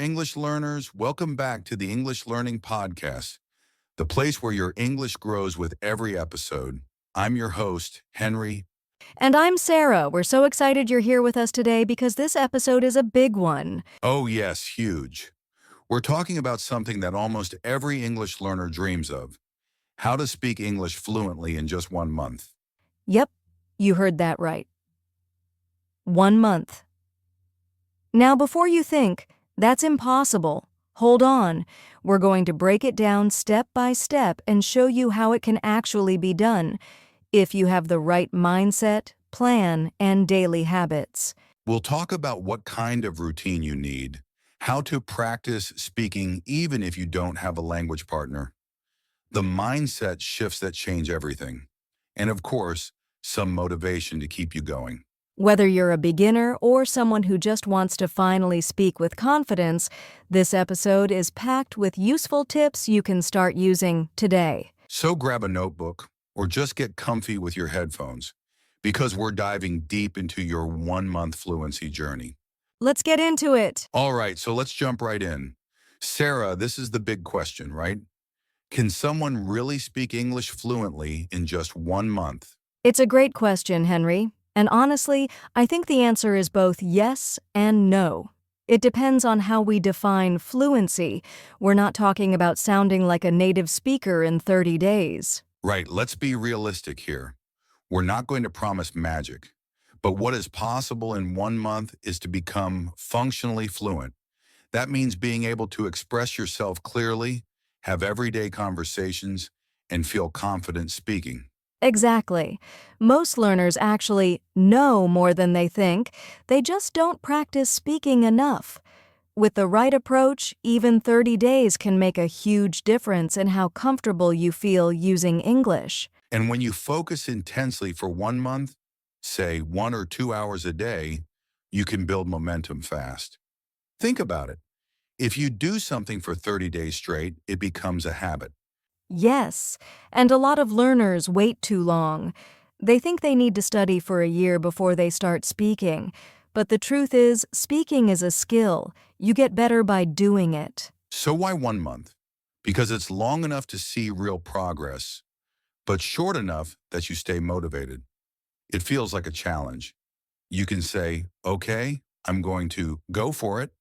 English learners. Welcome back to the English Learning Podcast, the place where your English grows with every episode. I'm your host, Henry. And I'm Sarah. We're so excited you're here with us today because this episode is a big one. Oh, yes, huge. We're talking about something that almost every English learner dreams of: how to speak English fluently in just 1 month. Yep, you heard that right. 1 month. Now, before you think, that's impossible, hold on. We're going to break it down step by step and show you how it can actually be done if you have the right mindset, plan, and daily habits. We'll talk about what kind of routine you need, how to practice speaking even if you don't have a language partner, the mindset shifts that change everything, and of course, some motivation to keep you going. Whether you're a beginner or someone who just wants to finally speak with confidence, this episode is packed with useful tips you can start using today. So grab a notebook or just get comfy with your headphones, because we're diving deep into your 1 month fluency journey. Let's get into it. All right, so let's jump right in. Sarah, this is the big question, right? Can someone really speak English fluently in just 1 month? It's a great question, Henry. And honestly, I think the answer is both yes and no. It depends on how we define fluency. We're not talking about sounding like a native speaker in 30 days. Right, let's be realistic here. We're not going to promise magic, but what is possible in 1 month is to become functionally fluent. That means being able to express yourself clearly, have everyday conversations, and feel confident speaking. Exactly. Most learners actually know more than they think. They just don't practice speaking enough. With the right approach, even 30 days can make a huge difference in how comfortable you feel using English. And when you focus intensely for 1 month, say 1 or 2 hours a day, you can build momentum fast. Think about it. If you do something for 30 days straight, it becomes a habit. Yes, and a lot of learners wait too long. They think they need to study for a year before they start speaking. But the truth is, speaking is a skill. You get better by doing it. So why 1 month? Because it's long enough to see real progress, but short enough that you stay motivated. It feels like a challenge. You can say, okay, I'm going to go for it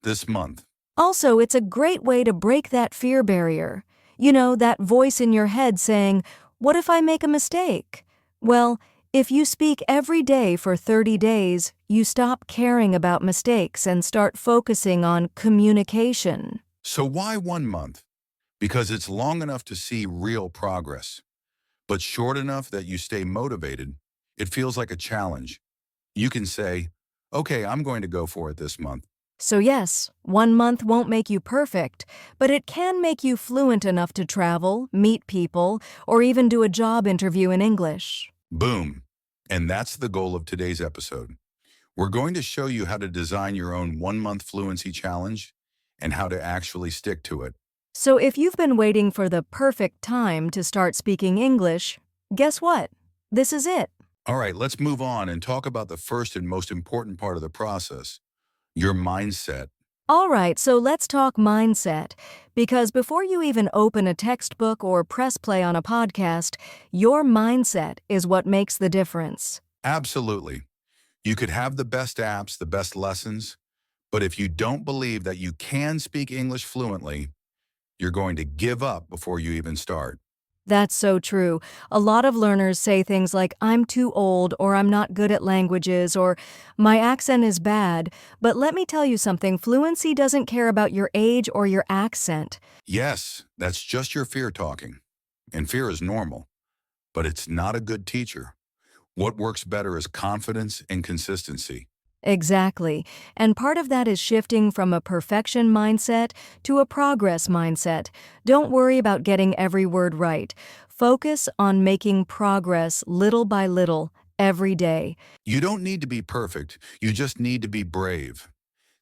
this month. Also, it's a great way to break that fear barrier. You know, that voice in your head saying, "What if I make a mistake?" Well, if you speak every day for 30 days, you stop caring about mistakes and start focusing on communication. So why 1 month? Because it's long enough to see real progress, but short enough that you stay motivated. It feels like a challenge. You can say, okay, I'm going to go for it this month. So yes, 1 month won't make you perfect, but it can make you fluent enough to travel, meet people, or even do a job interview in English. Boom. And that's the goal of today's episode. We're going to show you how to design your own 1 month fluency challenge and how to actually stick to it. So if you've been waiting for the perfect time to start speaking English, guess what? This is it. All right, let's move on and talk about the first and most important part of the process: your mindset. All right, so let's talk mindset. Because before you even open a textbook or press play on a podcast, your mindset is what makes the difference. Absolutely. You could have the best apps, the best lessons, but if you don't believe that you can speak English fluently, you're going to give up before you even start. That's so true. A lot of learners say things like, "I'm too old," or "I'm not good at languages," or "My accent is bad." But let me tell you something, fluency doesn't care about your age or your accent. Yes, that's just your fear talking. And fear is normal, but it's not a good teacher. What works better is confidence and consistency. Exactly. And part of that is shifting from a perfection mindset to a progress mindset. Don't worry about getting every word right. Focus on making progress little by little every day. You don't need to be perfect, you just need to be brave.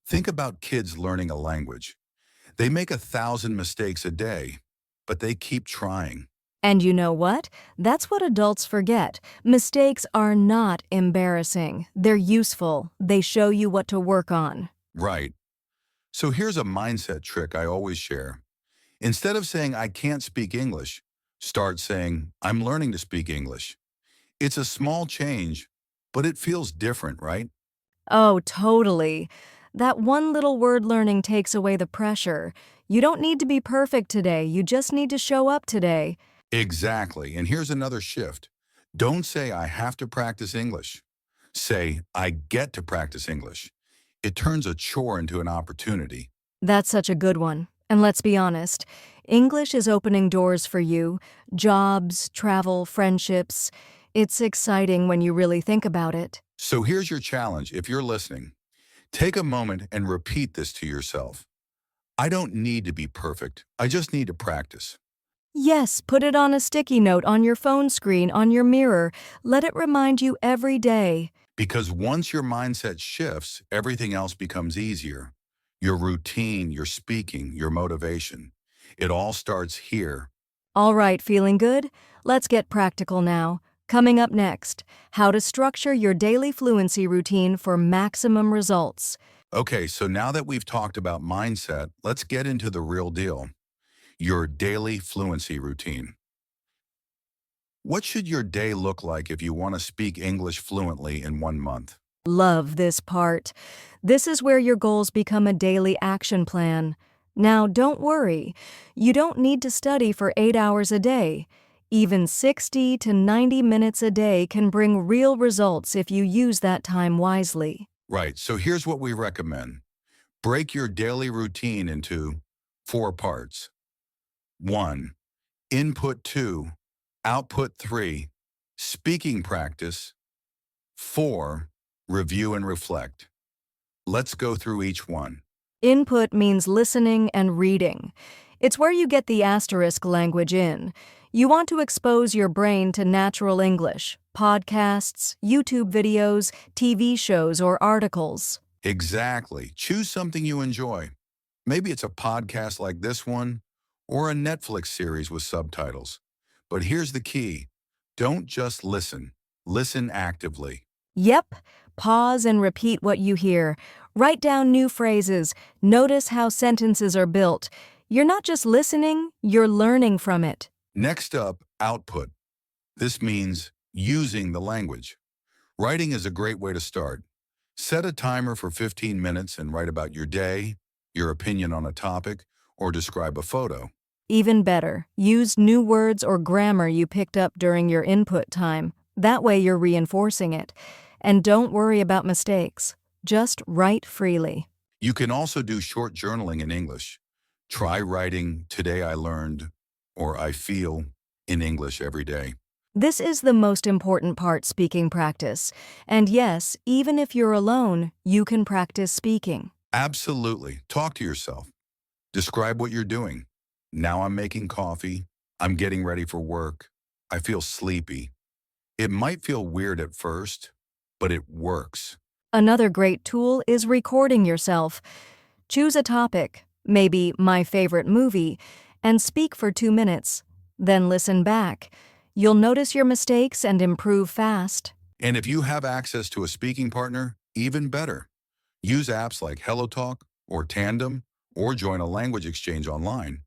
Think about kids learning a language. They make 1,000 mistakes a day, but they keep trying. And you know what? That's what adults forget. Mistakes are not embarrassing. They're useful. They show you what to work on. Right. So here's a mindset trick I always share. Instead of saying, I can't speak English, start saying, I'm learning to speak English. It's a small change, but it feels different, right? Oh, totally. That one little word learning takes away the pressure. You don't need to be perfect today, you just need to show up today. Exactly. And here's another shift. Don't say, I have to practice English. Say, I get to practice English. It turns a chore into an opportunity. That's such a good one. And let's be honest, English is opening doors for you jobs, travel, friendships. It's exciting when you really think about it. So here's your challenge if you're listening. Take a moment and repeat this to yourself. I don't need to be perfect. I just need to practice. Yes, put it on a sticky note on your phone screen, on your mirror. Let it remind you every day. Because once your mindset shifts, everything else becomes easier. Your routine, your speaking, your motivation. It all starts here. All right, feeling good? Let's get practical now. Coming up next, how to structure your daily fluency routine for maximum results. Okay, so now that we've talked about mindset, let's get into the real deal. Your daily fluency routine. What should your day look like if you want to speak English fluently in 1 month? Love this part. This is where your goals become a daily action plan. Now, don't worry. You don't need to study for 8 hours a day. Even 60 to 90 minutes a day can bring real results if you use that time wisely. Right, so here's what we recommend. Break your daily routine into 4 parts. 1. Input 2, output 3, speaking practice. 4. Review and reflect. Let's go through each one. Input means listening and reading. It's where you get the asterisk language in. You want to expose your brain to natural English, podcasts, YouTube videos, TV shows, or articles. Exactly. Choose something you enjoy. Maybe it's a podcast like this one or a Netflix series with subtitles. But here's the key. Don't just listen. Listen actively. Yep, pause and repeat what you hear. Write down new phrases. Notice how sentences are built. You're not just listening, you're learning from it. Next up, output. This means using the language. Writing is a great way to start. Set a timer for 15 minutes and write about your day, your opinion on a topic, or describe a photo. Even better, use new words or grammar you picked up during your input time. That way you're reinforcing it. And don't worry about mistakes. Just write freely. You can also do short journaling in English. Try writing, today I learned, or I feel, in English every day. This is the most important part speaking practice. And yes, even if you're alone, you can practice speaking. Absolutely. Talk to yourself. Describe what you're doing. Now I'm making coffee. I'm getting ready for work. I feel sleepy. It might feel weird at first, but it works. Another great tool is recording yourself. Choose a topic, maybe my favorite movie, and speak for 2 minutes. Then listen back. You'll notice your mistakes and improve fast. And if you have access to a speaking partner, even better. Use apps like HelloTalk or Tandem or join a language exchange online.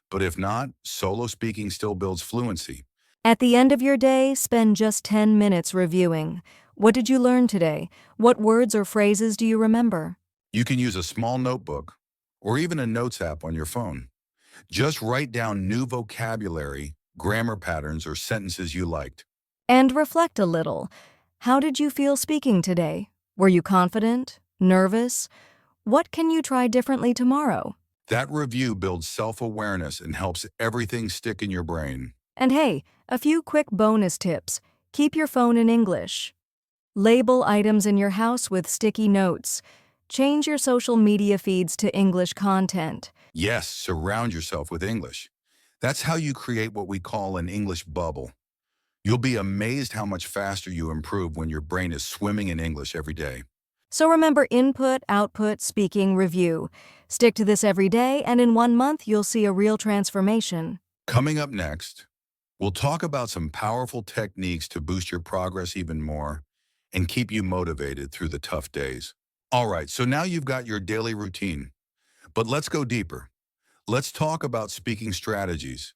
But if not, solo speaking still builds fluency. At the end of your day, spend just 10 minutes reviewing. What did you learn today? What words or phrases do you remember? You can use a small notebook or even a notes app on your phone. Just write down new vocabulary, grammar patterns, or sentences you liked. And reflect a little. How did you feel speaking today? Were you confident? Nervous? What can you try differently tomorrow? That review builds self-awareness and helps everything stick in your brain. And hey, a few quick bonus tips. Keep your phone in English. Label items in your house with sticky notes. Change your social media feeds to English content. Yes, surround yourself with English. That's how you create what we call an English bubble. You'll be amazed how much faster you improve when your brain is swimming in English every day. So remember input, output, speaking, review. Stick to this every day, and in 1 month, you'll see a real transformation. Coming up next, we'll talk about some powerful techniques to boost your progress even more and keep you motivated through the tough days. All right, so now you've got your daily routine. But let's go deeper. Let's talk about speaking strategies,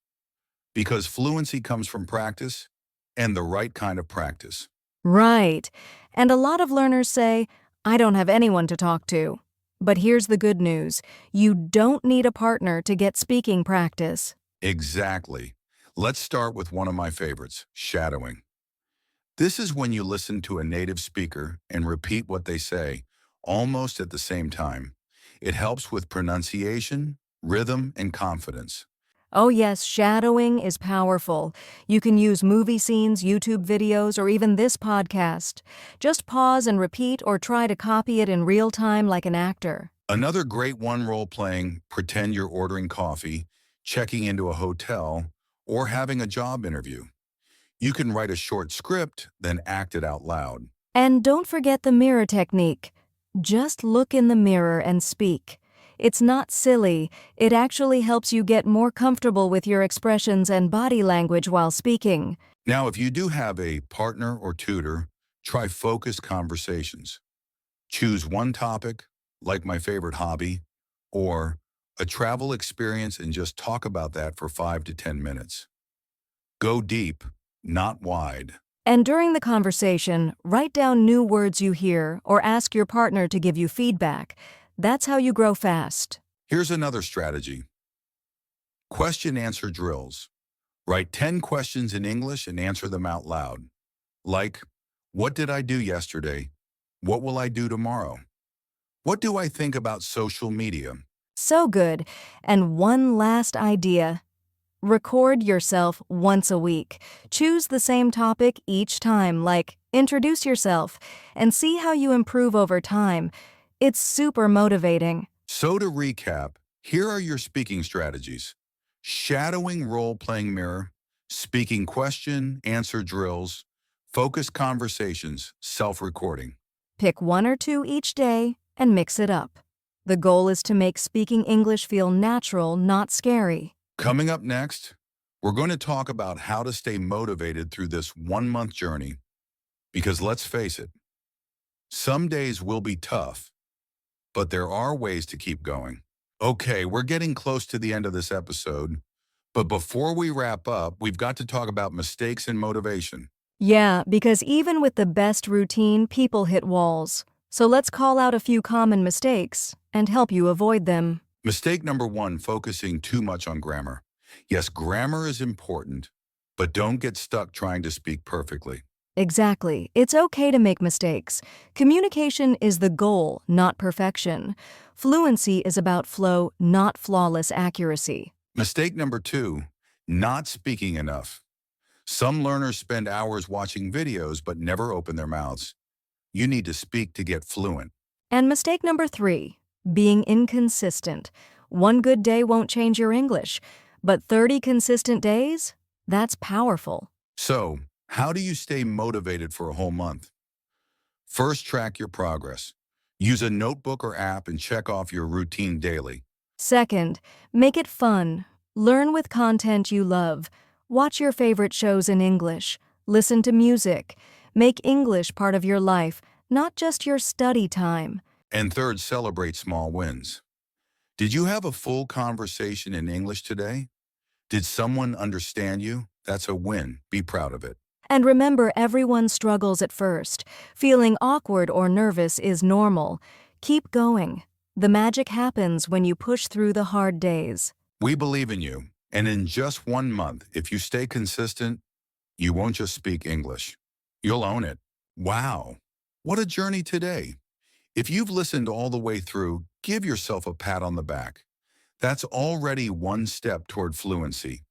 because fluency comes from practice and the right kind of practice. Right. And a lot of learners say, I don't have anyone to talk to. But here's the good news. You don't need a partner to get speaking practice. Exactly. Let's start with one of my favorites, shadowing. This is when you listen to a native speaker and repeat what they say, almost at the same time. It helps with pronunciation, rhythm, and confidence. Oh yes, shadowing is powerful. You can use movie scenes, YouTube videos, or even this podcast. Just pause and repeat or try to copy it in real time like an actor. Another great one, role-playing, pretend you're ordering coffee, checking into a hotel, or having a job interview. You can write a short script, then act it out loud. And don't forget the mirror technique. Just look in the mirror and speak. It's not silly. It actually helps you get more comfortable with your expressions and body language while speaking. Now, if you do have a partner or tutor, try focused conversations. Choose one topic, like my favorite hobby, or a travel experience, and just talk about that for 5 to 10 minutes. Go deep, not wide. And during the conversation, write down new words you hear or ask your partner to give you feedback. That's how you grow fast. Here's another strategy. Question-answer drills. Write 10 questions in English and answer them out loud. Like, what did I do yesterday? What will I do tomorrow? What do I think about social media? So good. And one last idea. Record yourself once a week. Choose the same topic each time, like introduce yourself, and see how you improve over time. It's super motivating. So to recap, here are your speaking strategies. Shadowing role-playing mirror, speaking question-answer drills, focused conversations, self-recording. Pick one or two each day and mix it up. The goal is to make speaking English feel natural, not scary. Coming up next, we're going to talk about how to stay motivated through this one-month journey. Because let's face it, some days will be tough, but there are ways to keep going. Okay, we're getting close to the end of this episode, but before we wrap up, we've got to talk about mistakes and motivation. Yeah, because even with the best routine, people hit walls. So let's call out a few common mistakes and help you avoid them. Mistake number 1, focusing too much on grammar. Yes, grammar is important, but don't get stuck trying to speak perfectly. Exactly. It's okay to make mistakes. Communication is the goal, not perfection. Fluency is about flow, not flawless accuracy. Mistake number 2, not speaking enough. Some learners spend hours watching videos but never open their mouths. You need to speak to get fluent. And mistake number 3, being inconsistent. One good day won't change your English, but 30 consistent days? That's powerful. So, how do you stay motivated for a whole month? First, track your progress. Use a notebook or app and check off your routine daily. Second, make it fun. Learn with content you love. Watch your favorite shows in English. Listen to music. Make English part of your life, not just your study time. And third, celebrate small wins. Did you have a full conversation in English today? Did someone understand you? That's a win. Be proud of it. And remember, everyone struggles at first. Feeling awkward or nervous is normal. Keep going. The magic happens when you push through the hard days. We believe in you. And in just 1 month, if you stay consistent, you won't just speak English. You'll own it. Wow. What a journey today. If you've listened all the way through, give yourself a pat on the back. That's already one step toward fluency.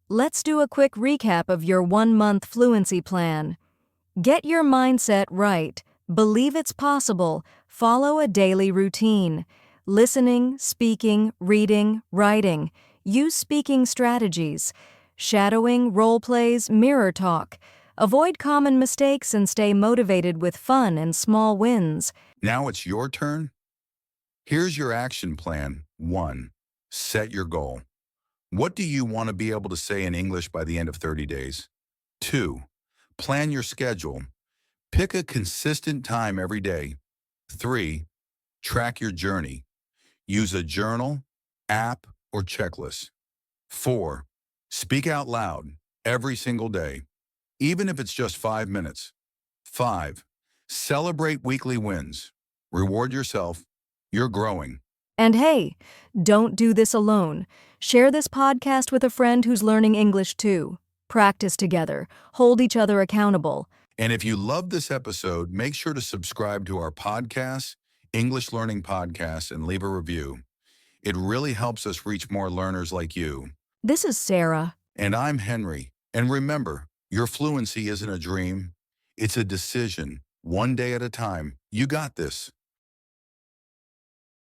Let's do a quick recap of your 1-month fluency plan. Get your mindset right. Believe it's possible. Follow a daily routine. Listening, speaking, reading, writing. Use speaking strategies. Shadowing, role plays, mirror talk. Avoid common mistakes and stay motivated with fun and small wins. Now it's your turn. Here's your action plan. 1. Set your goal. What do you want to be able to say in English by the end of 30 days? 2. Plan your schedule. Pick a consistent time every day. 3. Track your journey. Use a journal, app, or checklist. 4. Speak out loud every single day, even if it's just 5 minutes. 5. Celebrate weekly wins. Reward yourself. You're growing. And hey, don't do this alone. Share this podcast with a friend who's learning English too. Practice together. Hold each other accountable. And if you love this episode, make sure to subscribe to our podcast, English Learning Podcast, and leave a review. It really helps us reach more learners like you. This is Sarah. And I'm Henry. And remember, your fluency isn't a dream. It's a decision, one day at a time. You got this.